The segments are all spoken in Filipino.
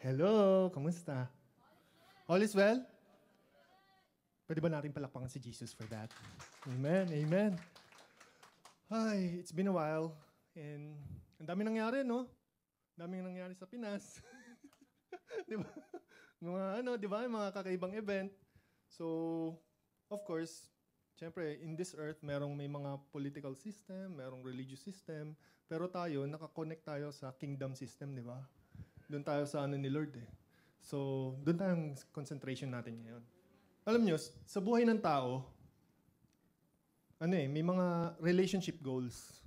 Hello, kamusta? All is well? Pwede ba natin palakpakan si Jesus for that? Amen, amen. Ay, it's been a while and ang dami nangyari, no? Ang daming nangyari sa Pinas. Di ba? Di ba? Mga kakaibang event. So, of course, syempre, in this earth, may mga political system, merong religious system, pero tayo, nakakonect tayo sa kingdom system, di ba? Doon tayo sa ni Lord eh. So, doon tayong concentration natin ngayon. Alam nyo, sa buhay ng tao, may mga relationship goals.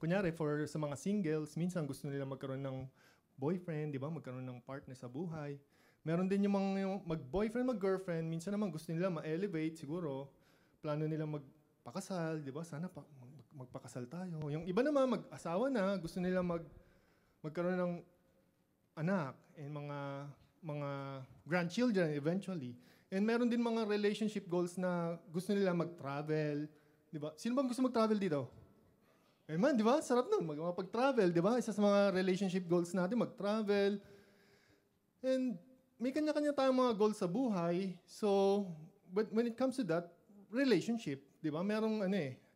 Kunyari, sa mga singles, minsan gusto nila magkaroon ng boyfriend, di ba? Magkaroon ng partner sa buhay. Meron din yung mga mag-boyfriend, mag-girlfriend, minsan naman gusto nila ma-elevate, siguro. Plano nila magpakasal, di ba? Sana magpakasal tayo. Yung iba naman, mag-asawa na, gusto nila magkaroon ng anak and mga grandchildren eventually. And meron din mga relationship goals na gusto nila mag-travel, di ba? Sino bang gusto mag-travel dito? Man, di ba? Sarap nun, mag-travel, di ba? Isa sa mga relationship goals natin, mag-travel. And may kanya-kanya tayong mga goals sa buhay. So, but when it comes to that, relationship, di ba? Merong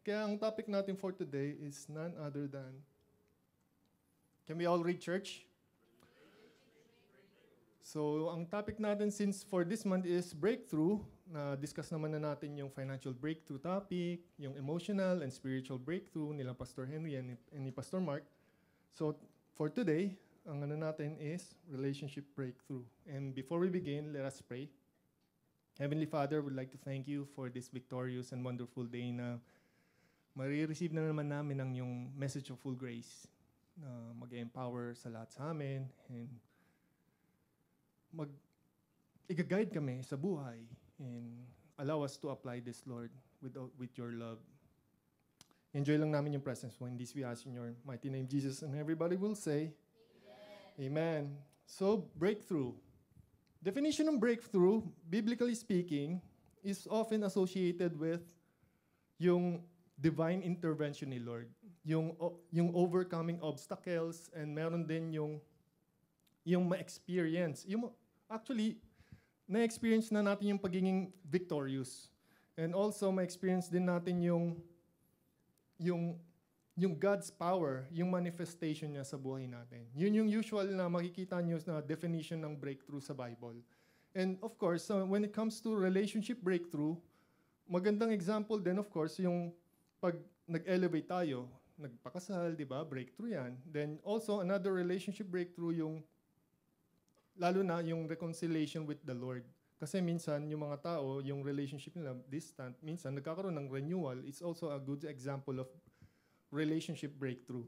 Kaya ang topic natin for today is none other than, can we all read church? So, ang topic natin since for this month is breakthrough. Na-discuss naman na natin yung financial breakthrough topic, yung emotional and spiritual breakthrough nila Pastor Henry and ni Pastor Mark. So, for today, ang natin is relationship breakthrough. And before we begin, let us pray. Heavenly Father, we'd like to thank you for this victorious and wonderful day na marireceive na naman namin ang yung message of full grace na mag-empower sa lahat sa amin and i-guide kami sa buhay and allow us to apply this, Lord, with your love. Enjoy lang namin yung presence mo. In this we ask in your mighty name, Jesus, and everybody will say, Amen. So, breakthrough. Definition ng breakthrough, biblically speaking, is often associated with yung divine intervention ni Lord. Yung overcoming obstacles and meron din yung ma-experience. Actually, na-experience na natin yung pagiging victorious. And also, ma-experience din natin yung God's power, yung manifestation niya sa buhay natin. Yun yung usual na makikita nyo na definition ng breakthrough sa Bible. And of course, when it comes to relationship breakthrough, magandang example din, of course, yung pag nag-elevate tayo, nagpakasal, di ba? Breakthrough yan. Then also, another relationship breakthrough lalo na yung reconciliation with the Lord. Kasi minsan, yung mga tao, yung relationship nila distant, minsan nagkakaroon ng renewal. It's also a good example of relationship breakthrough.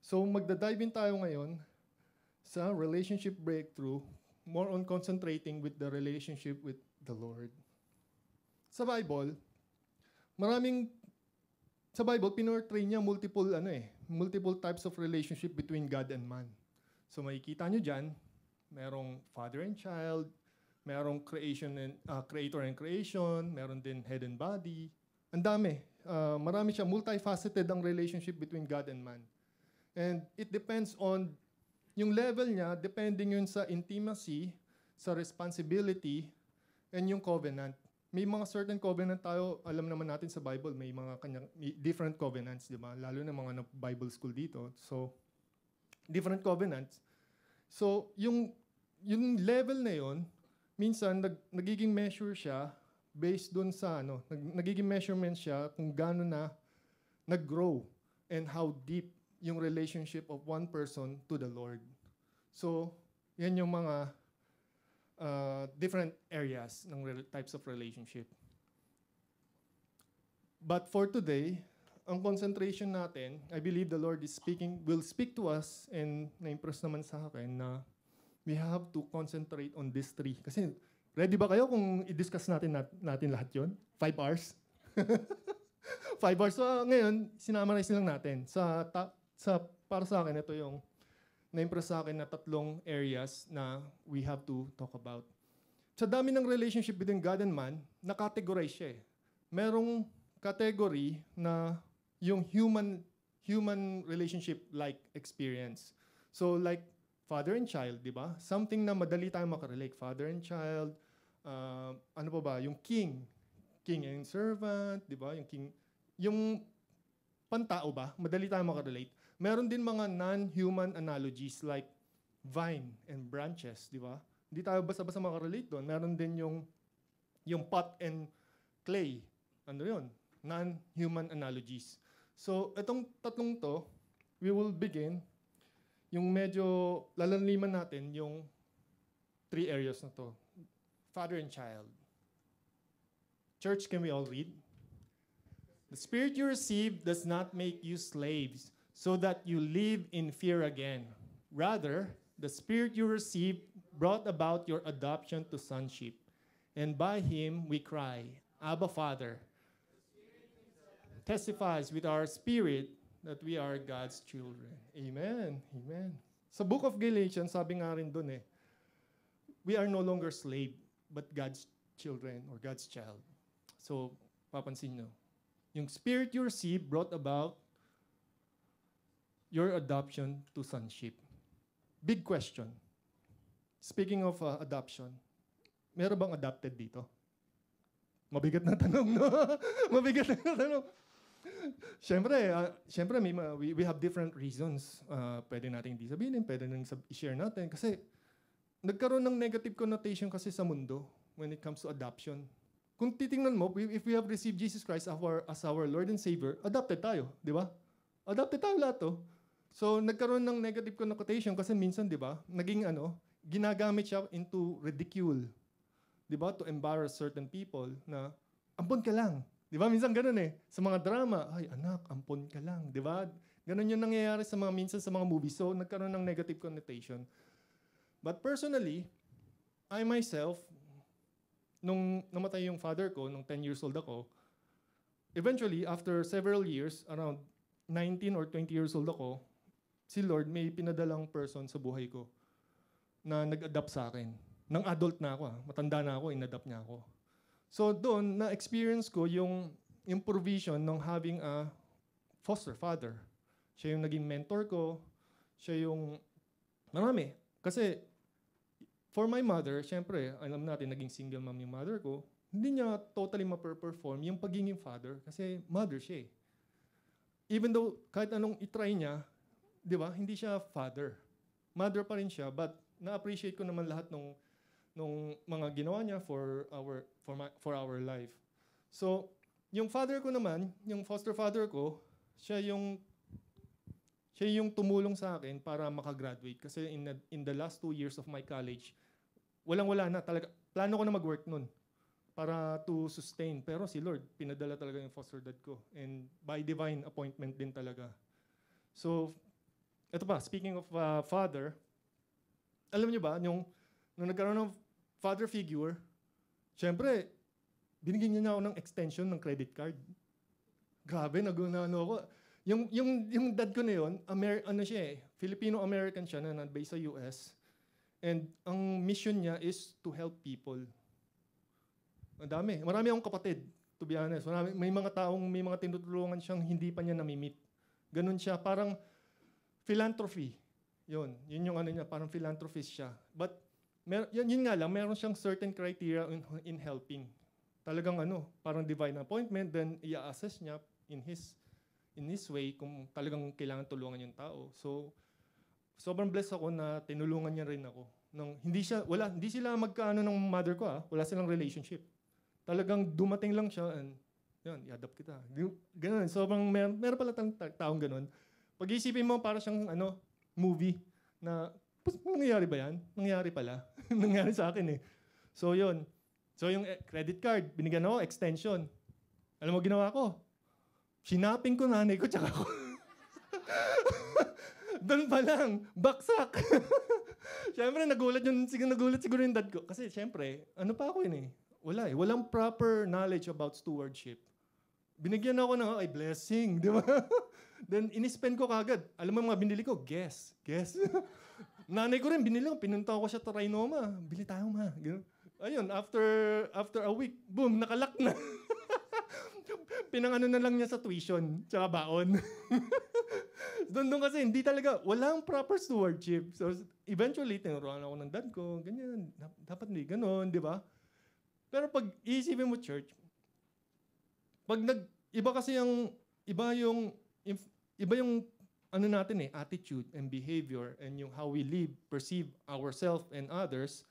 So, magda-dive in tayo ngayon sa relationship breakthrough, more on concentrating with the relationship with the Lord. Sa Bible, pinortray niya multiple types of relationship between God and man. So, makikita nyo dyan, merong father and child, merong creator and creation, meron din head and body. Ang dami. Marami siya. Multifaceted ang relationship between God and man. And it depends on yung level niya, depending yun sa intimacy, sa responsibility, and yung covenant. May mga certain covenant tayo, alam naman natin sa Bible, may different covenants, di ba? Lalo na mga Bible school dito. So, different covenants. So, yung level na yon, minsan nagiging measure siya based dun sa nagiging measurement siya kung gaano na nag-grow and how deep yung relationship of one person to the Lord. So, yan yung mga different areas ng types of relationship. But for today, ang concentration natin, I believe the Lord will speak to us and na-impress naman sa akin na we have to concentrate on these three. Kasi, ready ba kayo kung i-discuss natin lahat yon? 5 hours? 5 hours. So, ngayon, sinamarize lang natin. Para sa akin, ito yung na-impress sa akin na 3 areas na we have to talk about. Sa dami ng relationship between God and man, na-categorize siya eh. Merong category na yung human relationship-like experience. So, like, father and child, di ba? Something na madali tayo makarelate. Father and child, ano pa ba? Yung king and servant, di ba? Yung king, yung pantao ba? Madali tayo makarelate. Meron din mga non-human analogies like vine and branches, di ba? Hindi tayo basta-basta makarelate doon. Meron din yung pot and clay. Ano yun? Non-human analogies. So, itong tatlong to, we will begin yung medyo lalaliman natin yung 3 areas na to. Father and child. Church, can we all read? The spirit you received does not make you slaves, so that you live in fear again. Rather, the spirit you received brought about your adoption to sonship. And by him we cry, Abba, Father. Testifies with our spirit that we are God's children. Amen. Amen. Sa book of Galatians, sabi nga rin dun we are no longer slave, but God's children or God's child. So, papansin nyo. Yung spirit you received brought about your adoption to sonship. Big question. Speaking of adoption, meron bang adopted dito? Mabigat na tanong, no? Mabigat na tanong. Siyempre we have different reasons. Pwede natin hindi sabihin, pwede natin i-share natin. Kasi nagkaroon ng negative connotation kasi sa mundo when it comes to adoption. Kung titingnan mo, if we have received Jesus Christ as our Lord and Savior, adopted tayo, di ba? Adopted tayo lahat to. So nagkaroon ng negative connotation kasi minsan, di ba, naging ginagamit siya into ridicule. Di ba? To embarrass certain people na, ampon ka lang. Di ba? Minsan ganun sa mga drama, ay anak, ampon ka lang. Di ba? Ganun yung nangyayari minsan sa mga movies. So, nagkaroon ng negative connotation. But personally, I myself, nung namatay yung father ko, nung 10 years old ako, eventually, after several years, around 19 or 20 years old ako, si Lord may pinadalang person sa buhay ko na nag-adapt sa akin. Nang adult na ako, matanda na ako, in-adapt niya ako. So doon, na-experience ko yung provision ng having a foster father. Siya yung naging mentor ko. Siya yung, marami. Kasi, for my mother, syempre, alam natin, naging single mom yung mother ko, hindi niya totally ma-perform yung pagiging father. Kasi mother siya Even though, kahit anong itry niya, di ba, hindi siya father. Mother pa rin siya, but na-appreciate ko naman lahat nung mga ginawa niya for our life. So, yung father ko naman, yung foster father ko, siya yung tumulong sa akin para makagraduate. Kasi in the last 2 years of my college, walang-wala na talaga. Plano ko na mag-work nun para to sustain. Pero si Lord, pinadala talaga yung foster dad ko. And by divine appointment din talaga. So, eto pa, speaking of father, alam niyo ba, nung nagkaroon ng father figure, syempre, binigyan niya ako ng extension ng credit card. Grabe, nag-ano ako. Yung dad ko na yun, Filipino-American siya na based sa US. And ang mission niya is to help people. Ang dami. Marami akong kapatid, to be honest. May mga tinutulungan siyang hindi pa niya namimit. Ganun siya, parang philanthropy. Yun yung niya, parang philanthropist siya. But yun nga lang, meron siyang certain criteria in helping. Talagang parang divine appointment, then i-assess niya in his way kung talagang kailangan tulungan yung tao. So, sobrang blessed ako na tinulungan niya rin ako. Hindi sila magkaano ng mother ko, wala silang relationship. Talagang dumating lang siya and yun, i-adopt kita. Ganun, sobrang meron pala taong ganun. Pag-iisipin mo, para siyang movie na, nangyayari ba yan? Nangyayari pala. Nangyayari sa akin So yun. So yung credit card, binigyan ako, extension. Alam mo ginawa ko? Sinaping ko nanay ko tsaka ako. Doon pa lang, baksak. Siyempre, nagulat siguro yung dad ko. Kasi siyempre, pa ako walang proper knowledge about stewardship. Binigyan ako ng blessing, di ba? Then, inispend ko kagad. Alam mo mga binili ko? Guess. Nanay ko rin, binili ko. Pinunta ko siya sa Trinoma. Bili tayo, ma. Ayun, after a week, boom, nakalak na. Pinangano na lang niya sa tuition, tsaka baon. Doon kasi hindi talaga, walang proper stewardship. So eventually, tinuruan ako ng dad ko, ganyan, dapat hindi ganon, di ba? Pero pag iisipin mo church, iba kasi iba yung ano natin attitude and behavior and yung how we live, perceive ourselves and others,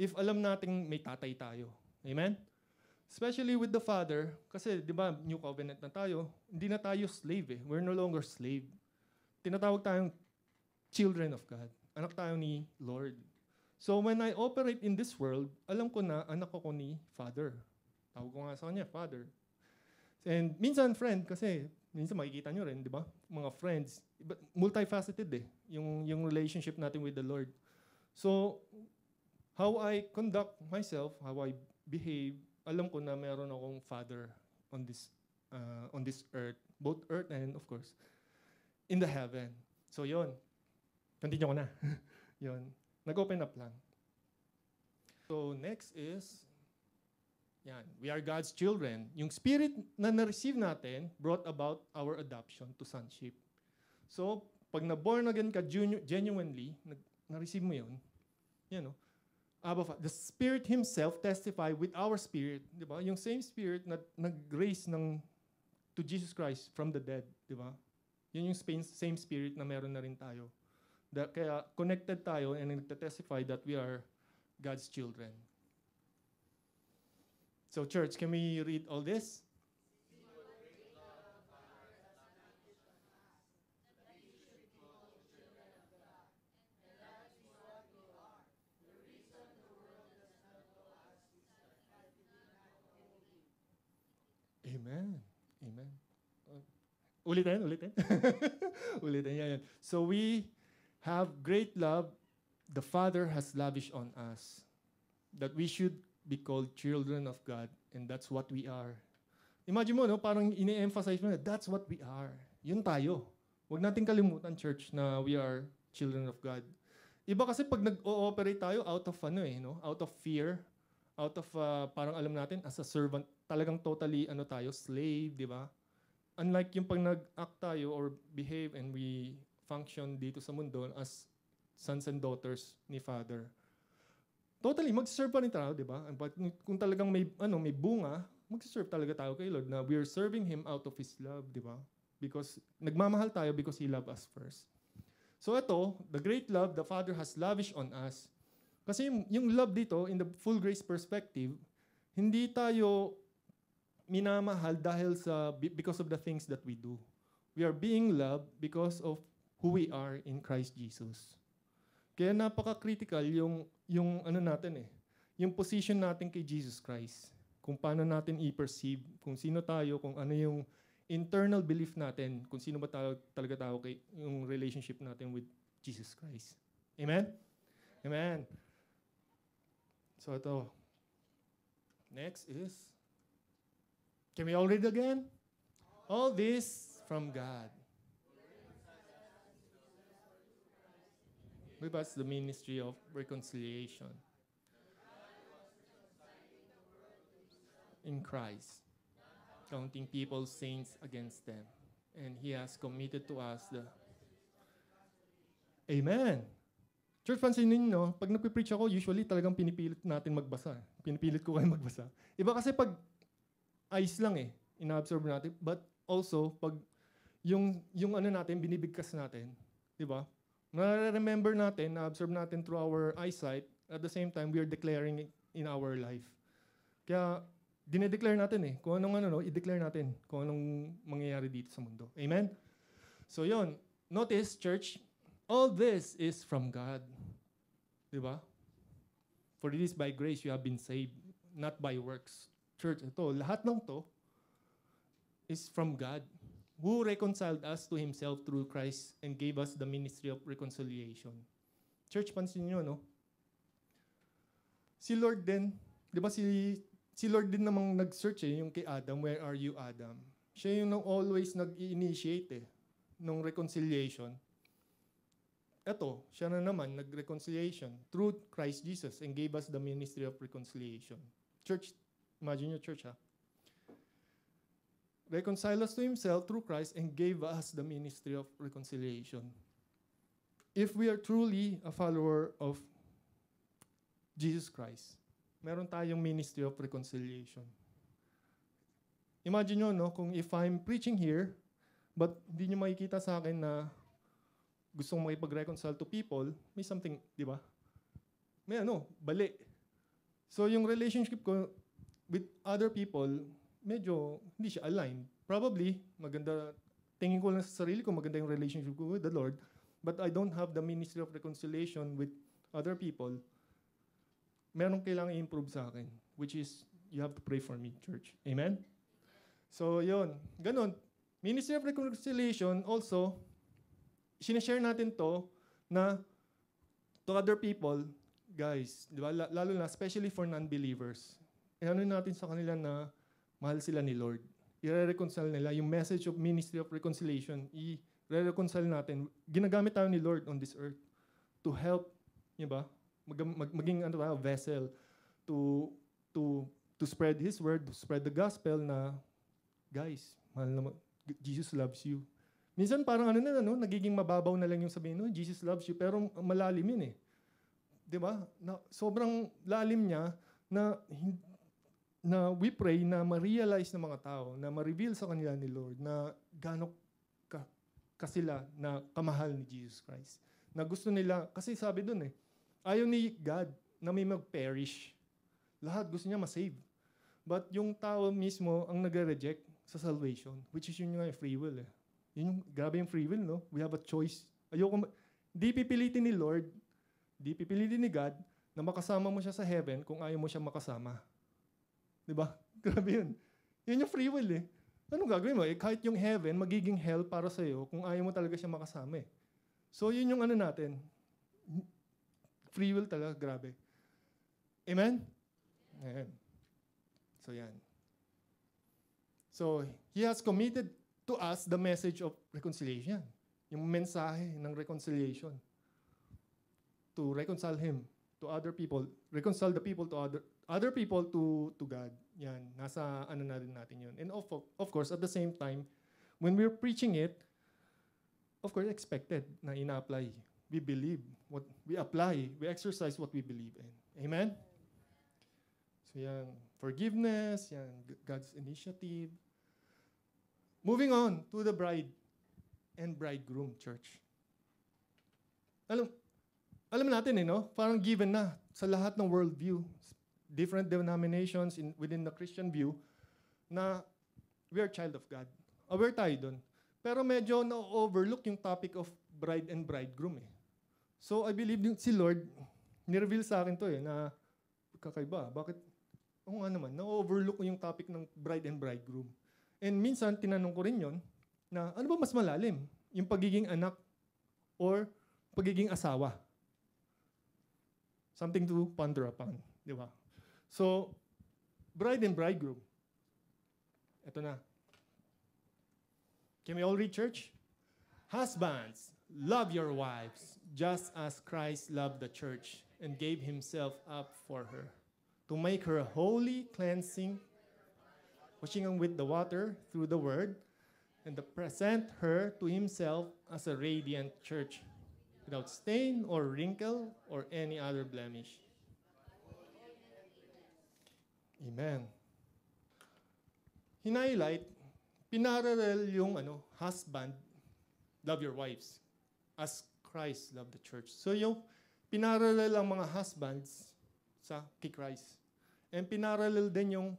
if alam nating may tatay tayo. Amen? Especially with the Father, kasi di ba, New Covenant na tayo, hindi na tayo slave We're no longer slave. Tinatawag tayong children of God. Anak tayo ni Lord. So when I operate in this world, alam ko na anak ko ni Father. Tawag ko nga sa kanya, Father. And minsan friend, kasi minsan makikita nyo rin, di ba? Mga friends, multifaceted yung relationship natin with the Lord. So, how I conduct myself, how I behave, alam ko na meron akong Father on this earth, both earth and of course, in the heaven. So, yon. Continue ko na. Yon. Nag-open up lang. So, next is, yan, we are God's children. Yung spirit na na-receive natin brought about our adoption to sonship. So, pag na-born again ka genuinely, na-receive mo yun, yan o, the Spirit Himself testify with our spirit, di ba? Yung same spirit na nag-raise to Jesus Christ from the dead, di ba? Yun yung same spirit na meron na rin tayo. Kaya connected tayo and nagte-testify that we are God's children. So church, can we read all this? Amen. Amen. Ulitin. Ulitin yan. So we have great love the Father has lavished on us, that we should be called children of God, and that's what we are. Imagine mo, no? Parang ini-emphasize mo na, that's what we are. Yun tayo. Huwag natin kalimutan, church, na we are children of God. Iba kasi pag nag-ooperate tayo out of out of fear, out of parang alam natin, as a servant, talagang totally tayo, slave, di ba? Unlike yung pag nag-act tayo or behave and we function dito sa mundo as sons and daughters ni Father. Totally, mag-serve pa rin tayo, di ba? But kung talagang may bunga, mag-serve talaga tayo kay Lord na we are serving Him out of His love, di ba? Because nagmamahal tayo because He loved us first. So ito, the great love the Father has lavished on us. Kasi yung love dito, in the full grace perspective, hindi tayo minamahal because of the things that we do. We are being loved because of who we are in Christ Jesus. Kaya napaka-critical yung natin yung position natin kay Jesus Christ. Kung paano natin i-perceive, kung sino tayo, kung ano yung internal belief natin, kung sino ba talaga tayo kay yung relationship natin with Jesus Christ. Amen? Amen. So ito. Next is, can we all read again? All this from God. With us, the ministry of reconciliation in Christ, counting people's sins against them. And He has committed to us Amen. Church, pansinin nyo, pag nagpipreach ako, usually talagang pinipilit natin magbasa. Pinipilit ko kayo magbasa. Iba kasi pag eyes lang ina-absorb natin. But also, pag yung natin, binibigkas natin. Di ba? Na-remember natin, na-absorb natin through our eyesight. At the same time, we are declaring it in our life. Kaya, dinedeclare natin Kung anong i-declare natin. Kung anong mangyayari dito sa mundo. Amen? So, yon. Notice, church, all this is from God. Diba? For it is by grace you have been saved, not by works. Church, lahat ng to is from God, who reconciled us to Himself through Christ and gave us the ministry of reconciliation. Church, pansin nyo, no? Si Lord din, di ba si Lord din namang nag-search yung kay Adam, where are you, Adam? Siya yung always nag-i-initiate ng reconciliation. Eto, siya na naman nag-reconciliation through Christ Jesus and gave us the ministry of reconciliation. Church, imagine your church, ha? reconciled us to Himself through Christ and gave us the ministry of reconciliation. If we are truly a follower of Jesus Christ, meron tayong ministry of reconciliation. Imagine nyo, no, kung if I'm preaching here, but hindi nyo makikita sa akin na gustong makipag-reconcile to people, may something, di ba? May bali. So yung relationship ko with other people, medyo hindi siya aligned. Probably, maganda, tingin ko lang sa sarili ko, maganda yung relationship ko with the Lord, but I don't have the ministry of reconciliation with other people. Meron kailangan i-improve sa akin, which is, you have to pray for me, church. Amen? So, yun. Ganon. Ministry of Reconciliation, also, sinashare natin to na to other people, guys, di ba? Lalo na, especially for non-believers. Ano natin sa kanila na mahal sila ni Lord. I-reconcile nila yung message of Ministry of Reconciliation. I-reconcile natin. Ginagamit tayo ni Lord on this earth to help, di ba? Maging vessel to spread His word, to spread the gospel na, guys, mahal na Jesus loves you. Minsan parang nagiging mababaw na lang yung sabihin, Jesus loves you, pero malalim yun eh. Di ba? Sobrang lalim niya na we pray na ma-realize ng mga tao, na ma-reveal sa kanila ni Lord na gaano kasila na kamahal ni Jesus Christ. Na gusto nila, kasi sabi dun ayaw ni God na may mag-perish. Lahat gusto niya ma-save. But yung tao mismo ang nagre-reject sa salvation, which is yun nga yung free will Yun yung, grabe yung free will, no? We have a choice. Di pipilitin ni Lord, di pipilitin ni God na makasama mo siya sa heaven kung ayaw mo siya makasama. Diba? Grabe yun. Yun yung free will Anong gagawin mo? Kahit yung heaven, magiging hell para sa'yo kung ayaw mo talaga siya makasama So yun yung natin. Free will talaga, grabe. Amen? Amen. So yan. So, He has committed to us the message of reconciliation. Yung mensahe ng reconciliation. To reconcile Him to other people. Reconcile the people to other people to God. Yan. Nasa na rin natin yun. And of course, at the same time, when we're preaching it, of course, expected na ina-apply. We believe what we apply. We exercise what we believe in. Amen? So yan. Forgiveness, yan. God's initiative. Moving on to the bride and bridegroom, church. Alam natin parang given na sa lahat ng worldview, different denominations within the Christian view, na we are child of God. Aware tayo dun. Pero medyo na-overlook yung topic of bride and bridegroom So I believe si Lord, nireveal sa akin to na kakaiba. Bakit? Oo nga naman, na-overlook ko yung topic ng bride and bridegroom. And minsan, tinanong ko rin yon na ano ba mas malalim? Yung pagiging anak or pagiging asawa? Something to ponder upon. Di ba? So, bride and bridegroom. Ito na. Can we all read, church? Husbands, love your wives, just as Christ loved the church and gave Himself up for her, to make her holy, cleansing, washing her with the water through the word, and to present her to Himself as a radiant church, without stain or wrinkle or any other blemish. Amen. Hinighlight, pinarallel yung husband, love your wives, as Christ loved the church. So yung pinarallel ang mga husbands kay Christ. And pinarallel din yung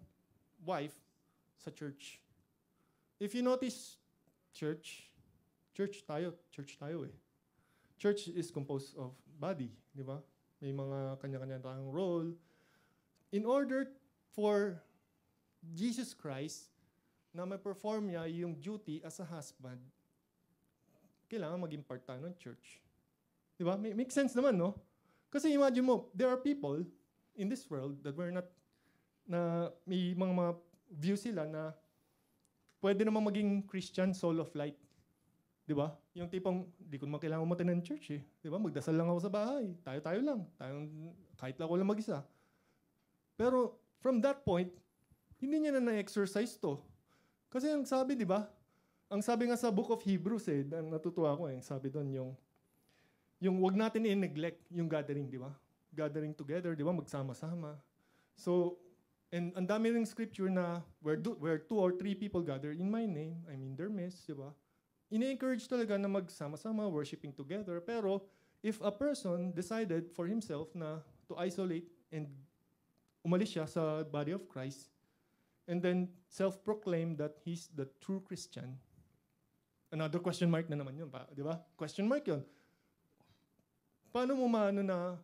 wife sa church. If you notice, church tayo Church is composed of body, di ba? May mga kanya-kanya tayong role. In order for Jesus Christ na ma-perform niya yung duty as a husband, kailangan maging part tayo ng church. Di ba? Make sense naman, no? Kasi imagine mo, there are people in this world that were not, na may mga view sila na pwede naman maging Christian soul of light. Di ba? Yung tipong, di ko naman kailangan umattend ng church Di ba? Magdasal lang ako sa bahay. Tayo lang. Kahit ako lang mag-isa. Pero from that point, hindi niya na na-exercise to. Kasi ang sabi, di ba? Ang sabi nga sa Book of Hebrews, natutuwa ako sabi doon yung wag natin i-neglect yung gathering, di ba? Gathering together, di ba? Magsama-sama. So, and ang dami ring scripture na where 2 or 3 people gather in my name, I'm in their midst, di ba? Ini-encourage talaga na magsama-sama, worshiping together. Pero, if a person decided for himself na to isolate and umalis siya sa body of Christ, and then self-proclaim that he's the true Christian, another question mark na naman yun, di ba? Question mark yun. Paano mo maano na,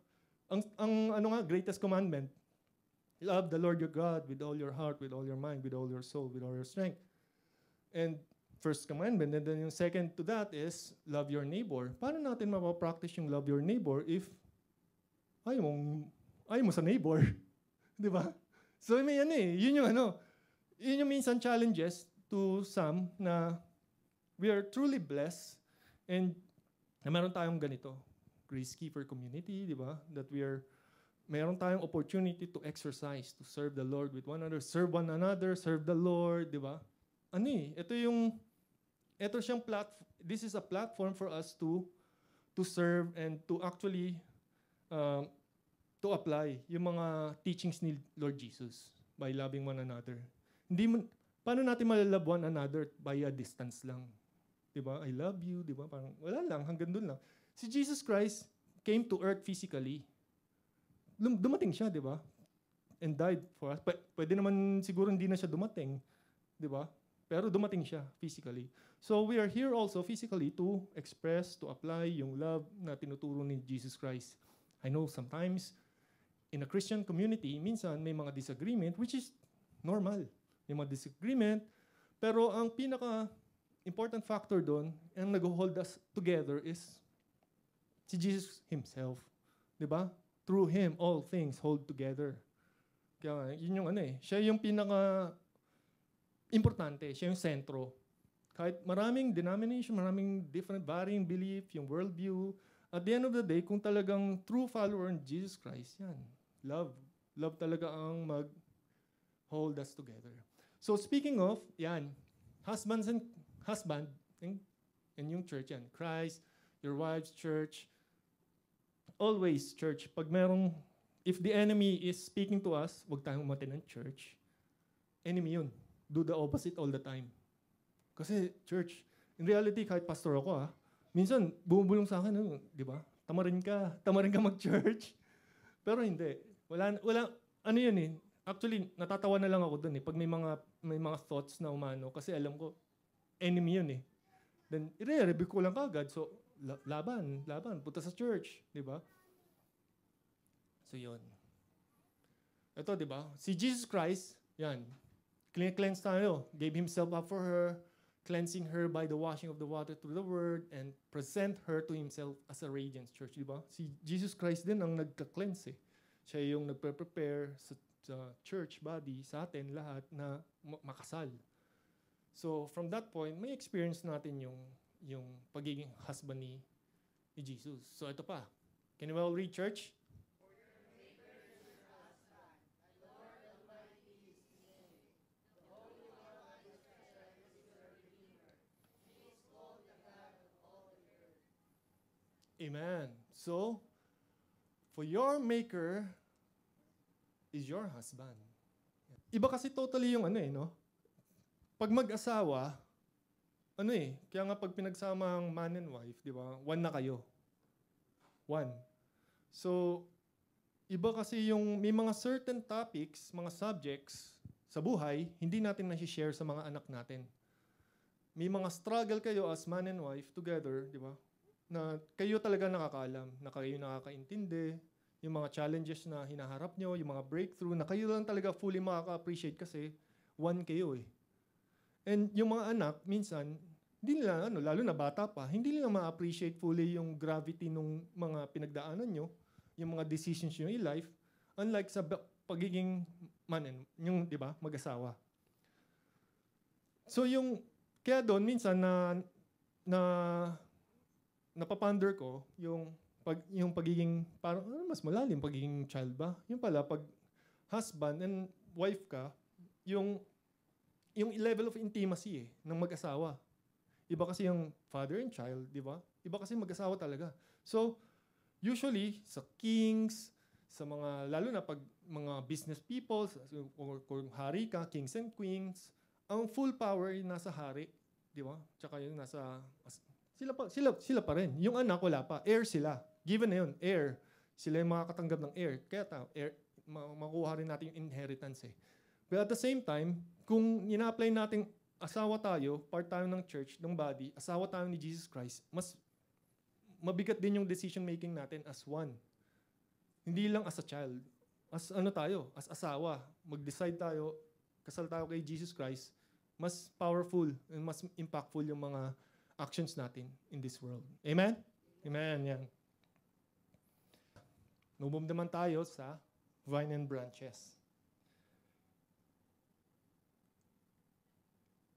ang ano nga, greatest commandment, love the Lord your God with all your heart, with all your mind, with all your soul, with all your strength. And first commandment, and then yung second to that is, love your neighbor. Paano natin mapapractice yung love your neighbor if ayaw mo sa neighbor? Di ba? So may yun yung minsan challenges to some na we are truly blessed and na meron tayong ganito, Grace Keeper community, di ba? That meron tayong opportunity to exercise, to serve the Lord with one another, serve one another, serve the Lord, di ba? This is a platform for us to serve and to actually to apply yung mga teachings ni Lord Jesus by loving one another. Paano natin malalove one another by a distance lang? Diba? I love you, diba? Parang wala lang, hanggang dun lang. Si Jesus Christ came to earth physically. Dumating siya, diba? And died for us. Pwede naman siguro hindi na siya dumating, diba? Pero dumating siya physically. So we are here also physically to express, to apply yung love na tinuturo ni Jesus Christ. I know sometimes in a Christian community, minsan may mga disagreement, which is normal. May mga disagreement, pero ang pinaka-important factor doon, ang nag-hold us together is si Jesus Himself. Diba? Through Him, all things hold together. Kaya yun yung siya yung pinaka-importante, siya yung sentro. Kahit maraming denomination, maraming different varying belief, yung worldview, at the end of the day, kung talagang true follower in Jesus Christ, yan. Love talaga ang mag-hold us together. So speaking of, yan, husband and yung church, yan, Christ, your wife's church, always church. If the enemy is speaking to us, wag tayong umattend ng church. Enemy yun. Do the opposite all the time. Kasi church, in reality, kahit pastor ako minsan bumubulong sa akin, di ba? Tamarin ka mag-church. Pero hindi. Wala, yun Actually, natatawa na lang ako dun pag may mga thoughts na umano kasi alam ko enemy yun Then i-review ko lang kagad. So laban, punta sa church, 'di ba? So yun. Ito, 'di ba? Si Jesus Christ, yan. Cleanse tayo, gave himself up for her, cleansing her by the washing of the water through the word and present her to himself as a radiant church, 'di ba? Si Jesus Christ din ang nagka-cleanse Siya yung nagpe-prepare sa church body sa atin lahat na makasal. So from that point, may experience natin yung pagiging husband ni Jesus. So ito pa. Can you all read, church? Amen. So, for your maker is your husband. Iba kasi totally yung Pag mag-asawa, kaya nga pag pinagsama ang man and wife, di ba? One na kayo. One. So, iba kasi may mga certain topics, mga subjects sa buhay, hindi natin na-share sa mga anak natin. May mga struggle kayo as man and wife together, di ba? Na kayo talaga nakakaalam, na kayo nakakaintindi, yung mga challenges na hinaharap nyo, yung mga breakthrough, na kayo lang talaga fully makaka-appreciate kasi one kayo And yung mga anak, minsan, hindi nila, lalo na bata pa, hindi nila ma-appreciate fully yung gravity ng mga pinagdaanan nyo, yung mga decisions nyo in life, unlike sa pagiging yung, di ba, mag-asawa. So kaya doon, minsan napaponder ko, yung pagiging, parang mas malalim, pagiging child ba? Yung pala, pag husband and wife ka, yung yung level of intimacy ng mag-asawa. Iba kasi yung father and child, di ba? Iba kasi mag-asawa talaga. So, usually, sa kings, sa mga, lalo na pag mga business people, or kung hari ka, kings and queens, ang full power ay nasa hari, di ba? Tsaka yung nasa, sila pa rin. Yung anak, wala pa. Heir sila. Given na yun, heir. Sila yung makakatanggap ng heir. Kaya heir, makuha rin natin yung inheritance eh. But at the same time, kung ina-apply natin asawa tayo, part tayo ng church, ng body, asawa tayo ni Jesus Christ, mas mabigat din yung decision making natin as one. Hindi lang as a child. As ano tayo, as asawa, mag-decide tayo, kasal tayo kay Jesus Christ, mas powerful and mas impactful yung mga actions natin in this world. Amen? Amen, yan. Nubom naman tayo sa vine and branches.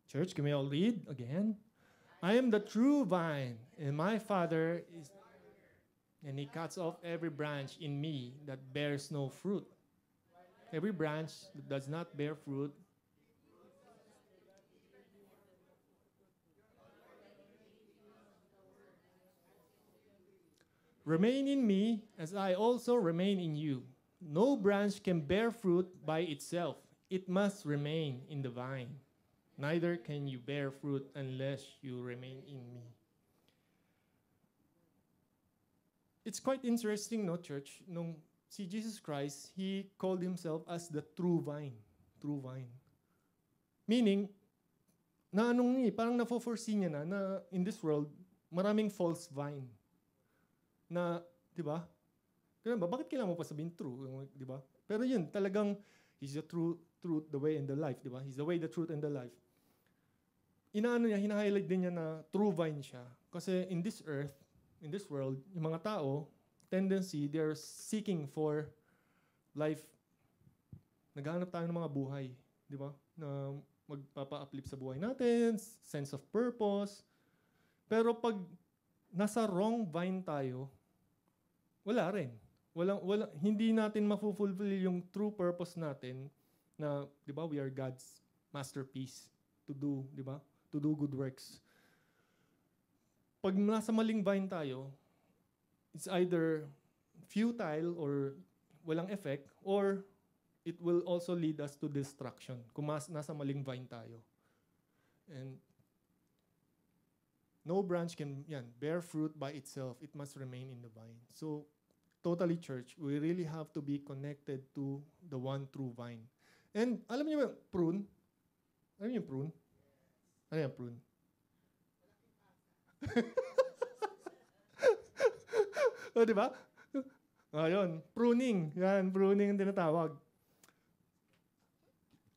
Church, can we all read again? I am the true vine, and my Father is, and He cuts off every branch in me that bears no fruit. Every branch that does not bear fruit, remain in me as I also remain in you. No branch can bear fruit by itself. It must remain in the vine. Neither can you bear fruit unless you remain in me. It's quite interesting, no, church? Nung si Jesus Christ, He called Himself as the true vine. True vine. Meaning, na parang na-foresee niya na in this world, maraming false vine. Na, di ba? Kaya ba, bakit kailangan mo pa sabihin true? Di ba? Pero yun, talagang, He's the truth, the way, and the life, di ba? He's the way, the truth, and the life. Hina-highlight din niya na true vine siya. Kasi in this earth, in this world, yung mga tao, tendency, they're seeking for life. Naghahanap tayo ng mga buhay. Di ba? Na magpapa-uplift sa buhay natin, sense of purpose. Pero pag nasa wrong vine tayo, wala rin. Hindi natin mafulfill yung true purpose natin na, di ba, we are God's masterpiece to do, di ba? To do good works. Pag nasa maling vine tayo, it's either futile or walang effect, or it will also lead us to destruction kung nasa maling vine tayo. And no branch can bear fruit by itself. It must remain in the vine. So, totally church, we really have to be connected to the one true vine. And alam niyo ba, prune? Alam niyo yung prune? Ano yung prune? O, di ba? Ayun, pruning. Yan, pruning ang tinatawag.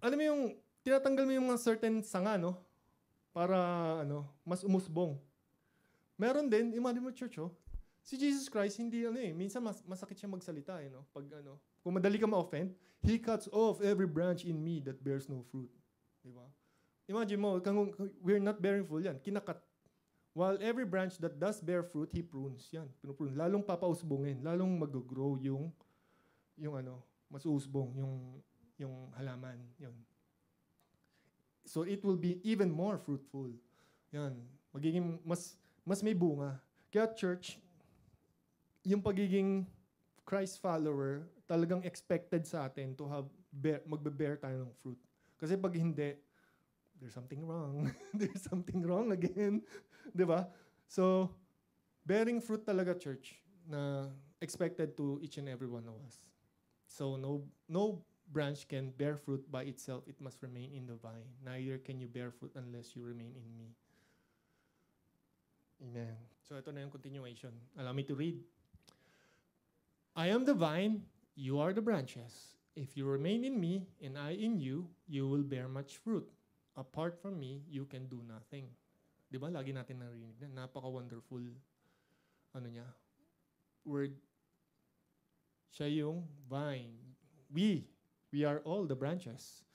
Alam mo yung, tinatanggal mo yung mga certain sanga, no? Para, mas umusbong. Meron din, imagine mo church, si Jesus Christ, hindi, minsan masakit siya magsalita, no? Pag, kung madali ka ma-offend, He cuts off every branch in me that bears no fruit. Di ba? Imagine mo, we're not bearing fruit, yan, kinakat. While every branch that does bear fruit, He prunes. Yan, pinuprune. Lalong papausbongin, lalong mag-grow yung mas uusbong, yung halaman. Yun. So it will be even more fruitful. Yan, magiging mas may bunga. Kaya church, yung pagiging Christ follower, talagang expected sa atin to have magbe-bear tayo ng fruit. Kasi pag hindi, there's something wrong. There's something wrong again. Di ba? So, bearing fruit talaga, church, na expected to each and every one of us. So, no branch can bear fruit by itself. It must remain in the vine. Neither can you bear fruit unless you remain in me. Amen. So, ito na yung continuation. Allow me to read. I am the vine, you are the branches. If you remain in me, and I in you, you will bear much fruit. Apart from me, you can do nothing. Di ba? Lagi natin narinig na. Napaka-wonderful, word. Siya yung vine. We are all the branches.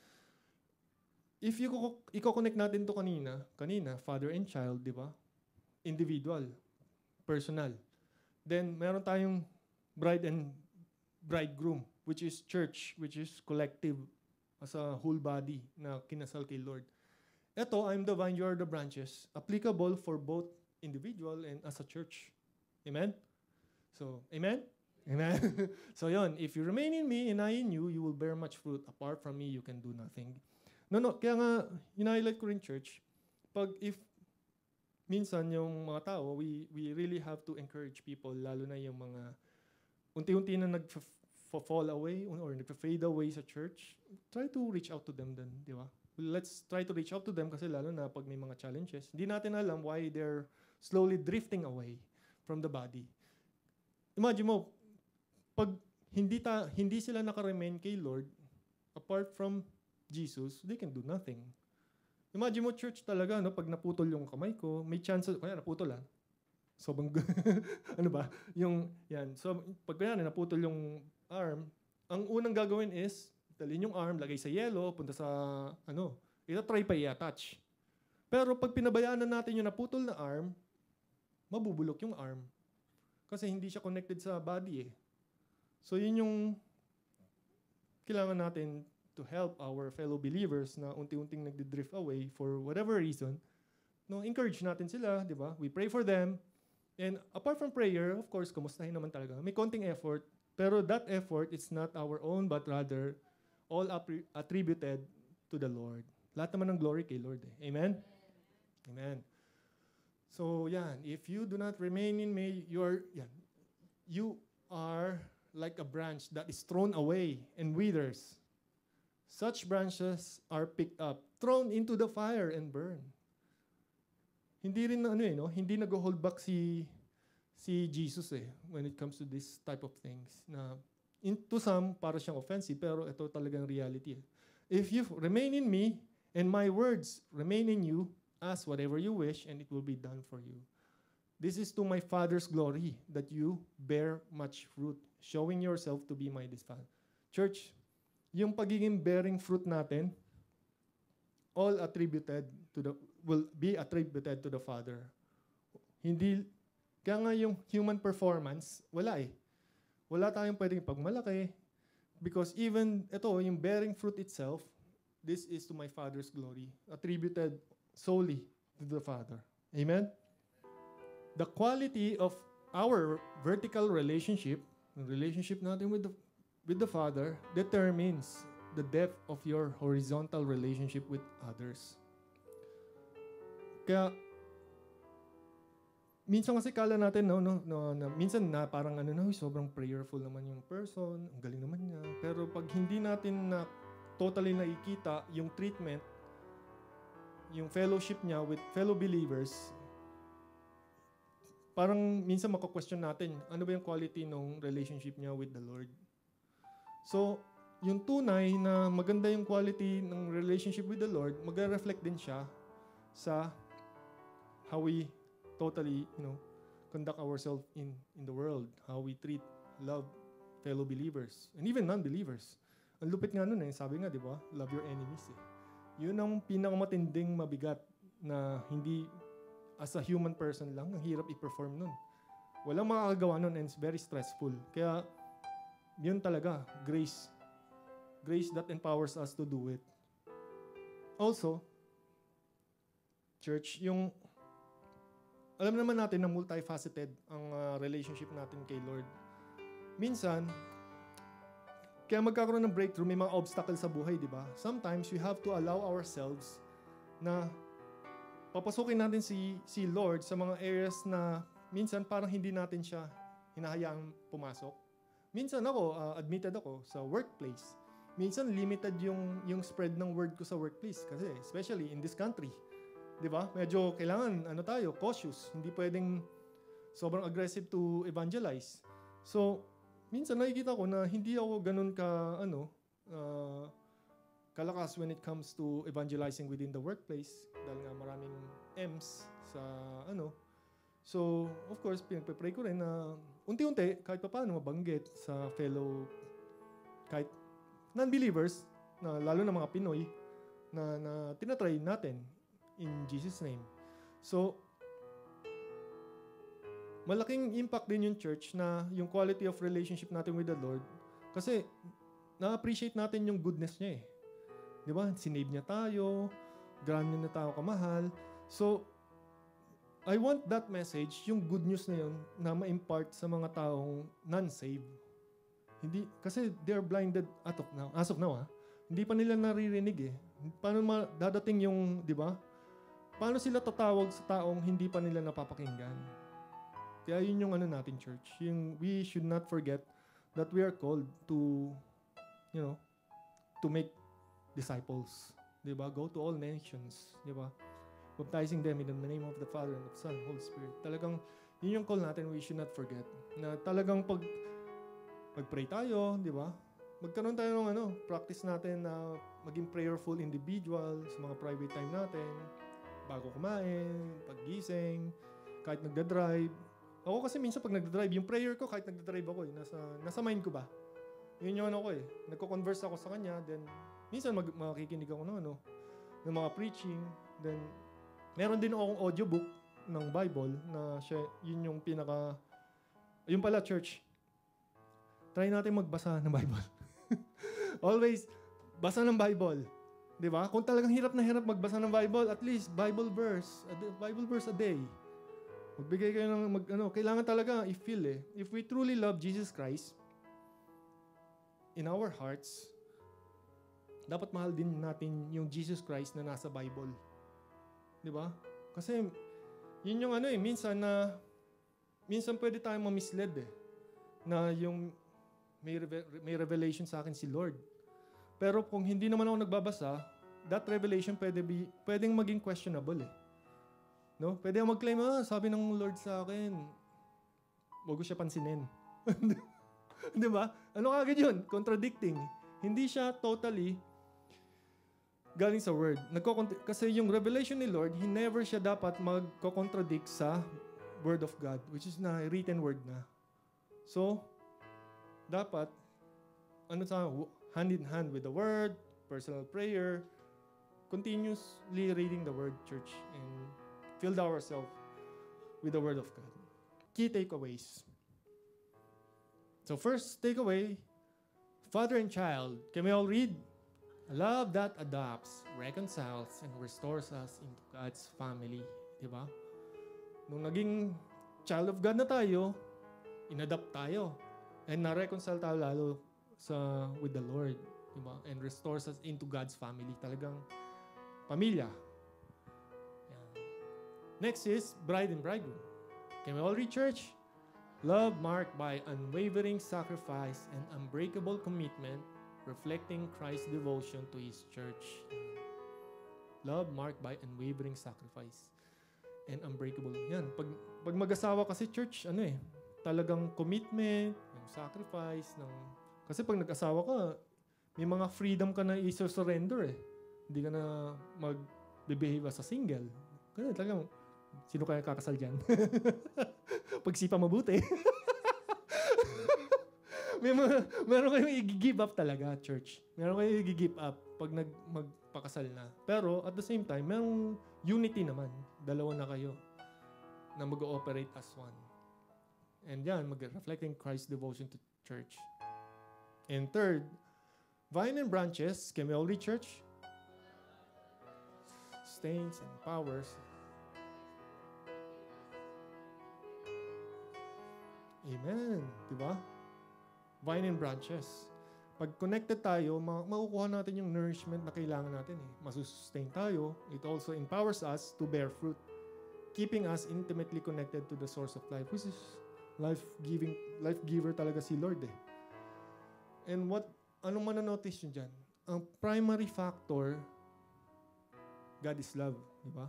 If i-connect natin to kanina, father and child, di ba? Individual, personal. Then, meron tayong bride and bridegroom, which is church, which is collective as a whole body na kinasal kay Lord. Ito, I'm the vine, you are the branches. Applicable for both individual and as a church. Amen? So, amen? Amen? So yon, if you remain in me and I in you, you will bear much fruit. Apart from me, you can do nothing. No, kaya nga, hinighlight ko rin church, if minsan yung mga tao, we really have to encourage people, lalo na yung mga unti-unti na nag-fall away or nag-fade away sa church, try to reach out to them then, di ba? Let's try to reach out to them kasi lalo na pag may mga challenges. Hindi natin alam why they're slowly drifting away from the body. Imagine mo, pag hindi sila nakaremain kay Lord, apart from Jesus, they can do nothing. Imagine mo, church talaga, no? Pag naputol yung kamay ko, may chance, kaya naputol Sobrang, ano ba? Yan. So, pag kaya naputol yung arm, ang unang gagawin is, dalhin yung arm, lagay sa yelo, punta sa, ita-try pa i-attach. Pero pag pinabayaan na natin yung naputol na arm, mabubulok yung arm. Kasi hindi siya connected sa body So, yun yung kailangan natin to help our fellow believers na unti-unting nagdi-drift away for whatever reason. No, encourage natin sila, di ba? We pray for them. And apart from prayer, of course, kumustahin naman talaga. May konting effort, pero that effort is not our own, but rather all attributed to the Lord. Lahat naman ng glory kay Lord. Amen? Amen. So, yan. If you do not remain in me, you are like a branch that is thrown away and withers. Such branches are picked up, thrown into the fire and burned. Hindi rin hindi nag-hold back si Jesus when it comes to this type of things. Na to some para siyang offensive, pero ito talagang reality. If you remain in me and my words remain in you, ask whatever you wish and it will be done for you. This is to my Father's glory that you bear much fruit, showing yourself to be my disciple. Church, yung pagiging bearing fruit natin, all will be attributed to the Father. Hindi, kaya nga yung human performance, wala Wala tayong pwedeng pagmalaki because even yung bearing fruit itself, this is to my Father's glory, attributed solely to the Father. Amen? The quality of our vertical relationship natin with the Father, determines the depth of your horizontal relationship with others. Kaya, minsan kasi kala natin, minsan na parang sobrang prayerful naman yung person, ang galing naman niya. Pero pag hindi natin na totally nakikita yung treatment, yung fellowship niya with fellow believers, parang minsan maka-question natin, ano ba yung quality ng relationship niya with the Lord? So, yung tunay na maganda yung quality ng relationship with the Lord, mag-reflect din siya sa how we totally, conduct ourselves in the world, how we treat, love fellow believers, and even non-believers. Ang lupit nga nun sabi nga, di ba? Love your enemies Yun ang pinakamatinding mabigat na hindi as a human person lang, ang hirap i-perform nun. Walang makakagawa nun and it's very stressful. Kaya, yun talaga, grace. Grace that empowers us to do it. Also, church, alam naman natin na multifaceted ang relationship natin kay Lord. Minsan, kaya magkakaroon ng breakthrough, may mga obstacles sa buhay, di ba? Sometimes, we have to allow ourselves na papasukin natin si Lord sa mga areas na minsan parang hindi natin siya hinahayaang pumasok. Minsan admitted ako sa workplace. Minsan limited yung spread ng word ko sa workplace kasi especially in this country. 'Di ba? Medyo kailangan cautious. Hindi pwedeng sobrang aggressive to evangelize. So, minsan nakikita ko na hindi ako ganun kalakas when it comes to evangelizing within the workplace dahil nga maraming M's sa So, of course, pinagpe-pray ko rin na unti-unti, kahit pa paano mabanggit sa fellow, kahit non-believers, na lalo na mga Pinoy, na tinatry natin in Jesus' name. So, malaking impact din yung church na yung quality of relationship natin with the Lord kasi na-appreciate natin yung goodness niya Di ba? Sinave niya tayo. Gaano na tayo kamahal. So, I want that message, yung good news na yun, na ma-impart sa mga taong non-saved. Hindi, kasi they're blinded as of now. Hindi pa nila naririnig eh. Paano dadating yung, di ba? Paano sila tatawag sa taong hindi pa nila napapakinggan? Kaya yun yung natin, church. Yung, we should not forget that we are called to, to make disciples. Diba? Go to all nations. Diba? Baptizing them in the name of the Father and of the Son and Holy Spirit. Talagang, yun yung call natin, we should not forget. Na talagang pag-pray tayo, diba? Magkaroon tayo ng practice natin na maging prayerful individual sa mga private time natin, bago kumain, paggising, kahit nagda-drive. Ako kasi minsan pag nagda-drive, yung prayer ko kahit nagda-drive ako nasa mind ko ba? Yun yung nagko-converse ako sa kanya, then minsan makikinig ako ng mga preaching, then meron din akong audiobook ng Bible na yun yung yun pala church. Try natin magbasa ng Bible. Always basa ng Bible. 'Di ba? Kung talagang hirap na hirap magbasa ng Bible, at least Bible verse a day. Magbigay kayo ng kailangan talaga i-feel eh. If we truly love Jesus Christ in our hearts, dapat mahal din natin yung Jesus Christ na nasa Bible. 'Di ba? Kasi yun yung minsan pwede tayong ma-misled eh. Na yung may revelation sa akin si Lord. Pero kung hindi naman ako nagbabasa, that revelation pwedeng maging questionable eh. No? Pwede ako mag-claim, sabi ng Lord sa akin, huwag ko siya pansinin. Di ba? Ano kagad yun? Contradicting. Hindi siya totally galing sa Word. Kasi yung revelation ni Lord, never siya dapat magko-contradict sa Word of God, which is na written word na. So, dapat, hand in hand with the Word, personal prayer, continuously reading the Word, church, and fill ourselves with the Word of God. Key takeaways. So first takeaway, father and child. Can we all read? A love that adopts, reconciles, and restores us into God's family. Diba? Nung naging child of God na tayo, inadopt tayo. And na-reconcile tayo lalo with the Lord. Diba? And restores us into God's family. Talagang pamilya. Yan. Next is bride and bridegroom. Can we all read, church? Love marked by unwavering sacrifice and unbreakable commitment, reflecting Christ's devotion to His church. Love marked by unwavering sacrifice and unbreakable. Yan. Pag mag-asawa kasi, church, talagang commitment, yung sacrifice, kasi pag nag-asawa ka, may mga freedom ka na i-surrender eh. Hindi ka na mag-behave as a single. Kasi talagang, sino kaya kakasal dyan? Pagsipa mabuti. Meron kayong i-give up talaga, church. Meron kayong i-give up pag magpakasal na. Pero at the same time, merong unity naman. Dalawa na kayo na mag-ooperate as one. And yan, mag-reflecting Christ's devotion to church. And third, vine and branches. Can we all read, church? Stains and powers. Amen. Diba? Vine and branches. Pag connected tayo, makukuha natin yung nourishment na kailangan natin eh. Masusustain tayo. It also empowers us to bear fruit, keeping us intimately connected to the source of life, which is life giver talaga si Lord eh. And anong mananotice nyo dyan? Ang primary factor, God is love. Diba?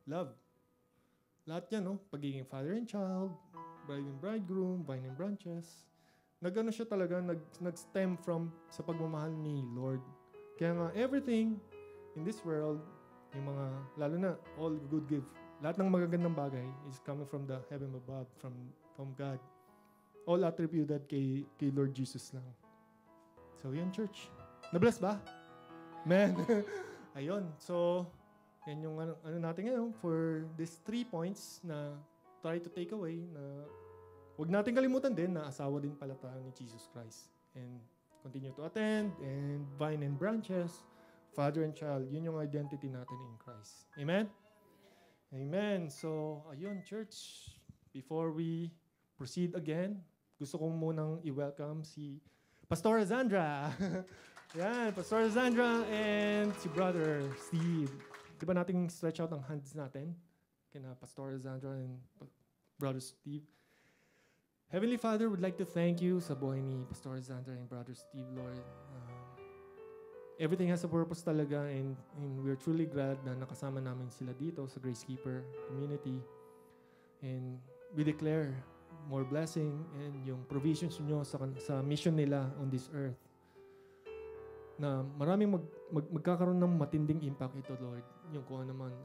Love. Lahat yan, no? Pagiging father and child, bride and bridegroom, vine and branches. Nagano siya talaga, nag-stem from sa pagmamahal ni Lord. Kaya nga, everything in this world, yung mga, lalo na, all good gift, lahat ng magagandang bagay is coming from the heaven above, from God. All attributed kay Lord Jesus lang. So, yan, church. Na-bless ba? Man. Ayun. So, yan yung natin ngayon for these 3 points na try to take away na huwag natin kalimutan din na asawa din pala tayo ni Jesus Christ. And continue to attend and vine and branches Father and child, yun yung identity natin in Christ. Amen? Amen. So, ayun, church. Before we proceed again, gusto kong munang i-welcome si Pastor Zandra. Yan, Pastor Zandra and si Brother Steve. Di ba nating stretch out ang hands natin? Kina Pastor Zandra and Brother Steve. Heavenly Father, would like to thank you sa buhay ni Pastor Zandra and Brother Steve, Lord. Everything has a purpose talaga, and we're truly glad na nakasama namin sila dito sa Gracekeeper community. And we declare more blessing and yung provisions nyo sa mission nila on this earth. Na maraming magkakaroon ng matinding impact ito, Lord. Yung kung ano naman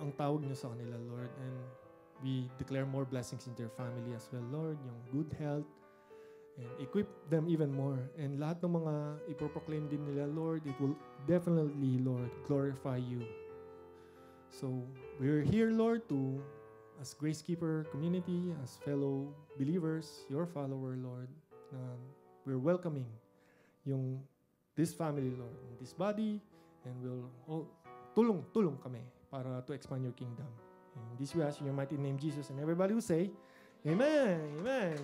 ang tawag nyo sa kanila, Lord. And we declare more blessings in their family as well, Lord. Yung good health. And equip them even more. And lahat ng mga ipoproclaim din nila, Lord, it will definitely, Lord, glorify you. So, we're here, Lord, as Gracekeeper community, as fellow believers, your follower, Lord, we're welcoming this family, Lord, in this body, and we'll all tulong kami para to expand your kingdom. In this we ask in your mighty name, Jesus, and everybody will say, Amen, Amen.